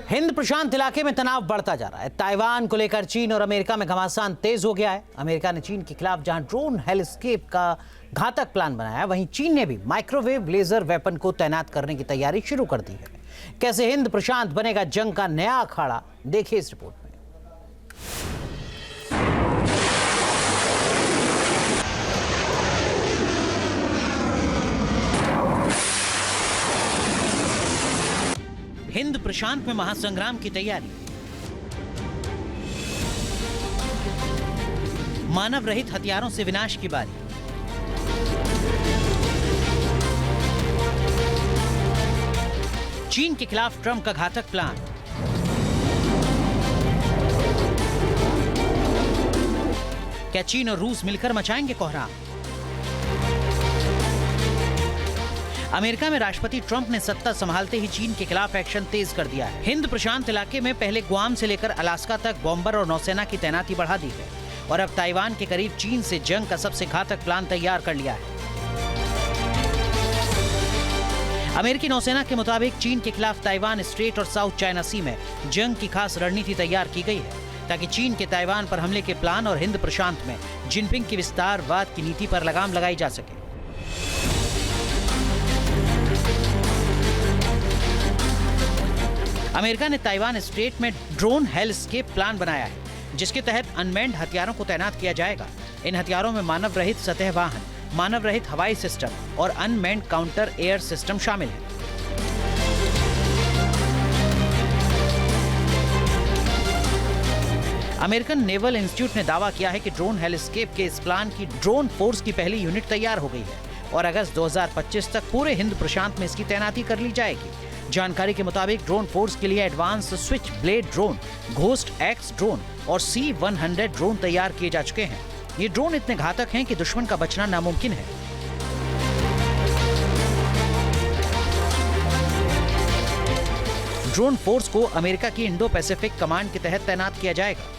हिंद प्रशांत इलाके में तनाव बढ़ता जा रहा है। ताइवान को लेकर चीन और अमेरिका में घमासान तेज हो गया है। अमेरिका ने चीन के खिलाफ जहां ड्रोन हेलिस्केप का घातक प्लान बनाया है, वहीं चीन ने भी माइक्रोवेव लेजर वेपन को तैनात करने की तैयारी शुरू कर दी है। कैसे हिंद प्रशांत बनेगा जंग का नया अखाड़ा, देखिए इस रिपोर्ट में। हिंद प्रशांत में महासंग्राम की तैयारी। मानव रहित हथियारों से विनाश की बारी। चीन के खिलाफ ट्रंप का घातक प्लान। क्या चीन और रूस मिलकर मचाएंगे कोहराम? अमेरिका में राष्ट्रपति ट्रंप ने सत्ता संभालते ही चीन के खिलाफ एक्शन तेज कर दिया है। हिंद प्रशांत इलाके में पहले गुआम से लेकर अलास्का तक बॉम्बर और नौसेना की तैनाती बढ़ा दी है और अब ताइवान के करीब चीन से जंग का सबसे घातक प्लान तैयार कर लिया है। अमेरिकी नौसेना के मुताबिक चीन के खिलाफ ताइवान स्ट्रेट और साउथ चाइना सी में जंग की खास रणनीति तैयार की गई है ताकि चीन के ताइवान पर हमले के प्लान और हिंद प्रशांत में जिनपिंग की विस्तारवाद की नीति पर लगाम लगाई जा सके। अमेरिका ने ताइवान स्ट्रेट में ड्रोन हेलिस्केप प्लान बनाया है, जिसके तहत अनमैन्ड हथियारों को तैनात किया जाएगा। इन हथियारों में मानव रहित सतह वाहन, मानव रहित हवाई सिस्टम और अनमैन्ड काउंटर एयर सिस्टम शामिल है। अमेरिकन नेवल इंस्टीट्यूट ने दावा किया है कि ड्रोन हेलिस्केप के इस प्लान की ड्रोन फोर्स की पहली यूनिट तैयार हो गई है और अगस्त 2025 तक पूरे हिंद प्रशांत में इसकी तैनाती कर ली जाएगी। जानकारी के मुताबिक ड्रोन फोर्स के लिए advance switch blade drone, ghost x drone और C-100 ड्रोन तैयार किए जा चुके हैं। ये ड्रोन इतने घातक हैं कि दुश्मन का बचना नामुमकिन है। ड्रोन फोर्स को अमेरिका की इंडो पैसिफिक कमांड के तहत तैनात किया जाएगा।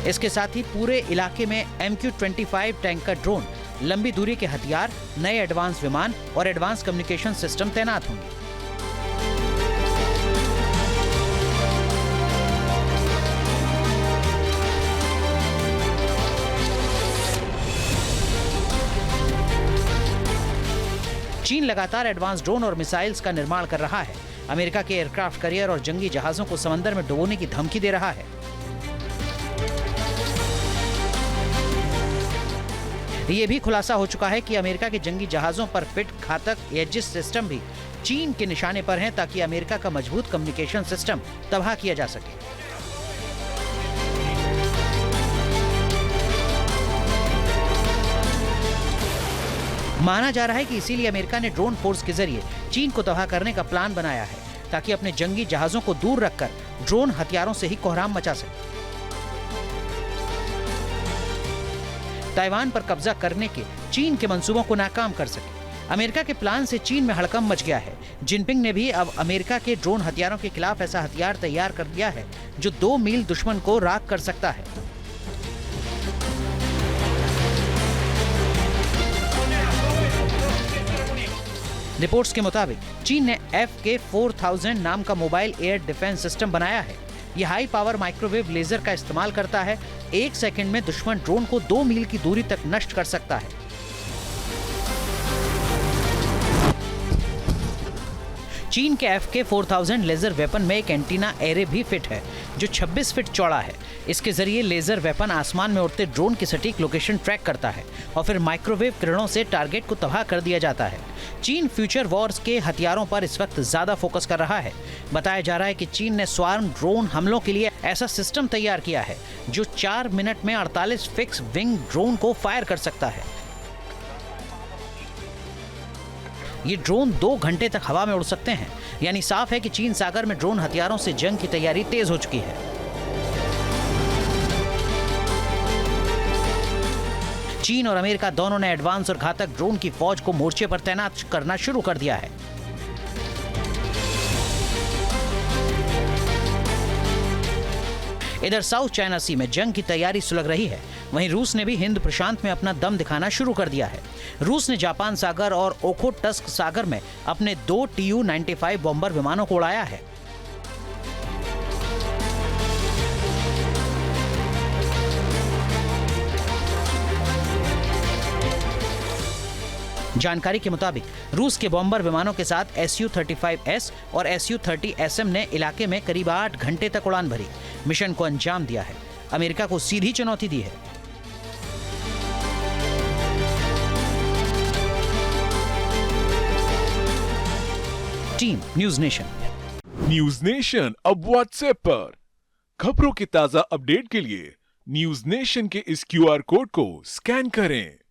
इसके साथ ही पूरे इलाके में MQ-25 टैंकर ड्रोन, लंबी दूरी के हथियार, नए एडवांस विमान और एडवांस कम्युनिकेशन सिस्टम तैनात होंगे। चीन लगातार एडवांस ड्रोन और मिसाइल्स का निर्माण कर रहा है। अमेरिका के एयरक्राफ्ट कैरियर और जंगी जहाजों को समंदर में डुबोने की धमकी दे रहा है। ये भी खुलासा हो चुका है कि अमेरिका के जंगी जहाजों पर फिट घातक एजिस सिस्टम भी चीन के निशाने पर हैं ताकि अमेरिका का मजबूत कम्युनिकेशन सिस्टम तबाह किया जा सके। माना जा रहा है कि इसीलिए अमेरिका ने ड्रोन फोर्स के जरिए चीन को तबाह करने का प्लान बनाया है ताकि अपने जंगी जहाजों को दूर रखकर ड्रोन हथियारों से ही कोहराम मचा सके। ताइवान पर कब्जा करने के चीन के मंसूबों को नाकाम कर सके। अमेरिका के प्लान से चीन में हड़कंप मच गया है। जिनपिंग ने भी अब अमेरिका के ड्रोन हथियारों के खिलाफ ऐसा हथियार तैयार कर दिया है जो 2 मील दुश्मन को राख कर सकता है। रिपोर्ट्स के मुताबिक चीन ने FK-4000 नाम का मोबाइल एयर डिफेंस सिस्टम बनाया है। यह हाई पावर माइक्रोवेव लेजर का इस्तेमाल करता है। 1 सेकंड में दुश्मन ड्रोन को 2 मील की दूरी तक नष्ट कर सकता है। चीन के FK-4000 लेजर वेपन में एक एंटीना एरे भी फिट है जो 26 फीट चौड़ा है। इसके जरिए लेजर वेपन आसमान में उड़ते ड्रोन की सटीक लोकेशन ट्रैक करता है और फिर माइक्रोवेव किरणों से टारगेट को तबाह कर दिया जाता है। चीन फ्यूचर वॉर्स के हथियारों पर इस वक्त ज्यादा फोकस कर रहा है। बताया जा रहा है कि चीन ने स्वार्म ड्रोन हमलों के लिए ऐसा सिस्टम तैयार किया है जो 4 मिनट में 48 फिक्स विंग ड्रोन को फायर कर सकता है। ये ड्रोन 2 घंटे तक हवा में उड़ सकते हैं। यानी साफ है कि चीन सागर में ड्रोन हथियारों से जंग की तैयारी तेज हो चुकी है। चीन और अमेरिका दोनों ने एडवांस और घातक ड्रोन की फौज को मोर्चे पर तैनात करना शुरू कर दिया है। इधर साउथ चाइना सी में जंग की तैयारी सुलग रही है। वहीं रूस ने भी हिंद प्रशांत में अपना दम दिखाना शुरू कर दिया है। रूस ने जापान सागर और ओखोटस्क सागर में अपने 2 Tu-95 बॉम्बर विमानों को उड़ाया है। जानकारी के मुताबिक रूस के बॉम्बर विमानों के साथ Su-35S और Su-30SM ने इलाके में करीब 8 घंटे तक उड़ान भरी, मिशन को अंजाम दिया है। अमेरिका को सीधी चुनौती दी है। Team news nation. News nation अब व्हाट्सएप पर खबरों के ताजा अपडेट के लिए न्यूज नेशन के इस QR कोड को स्कैन करें।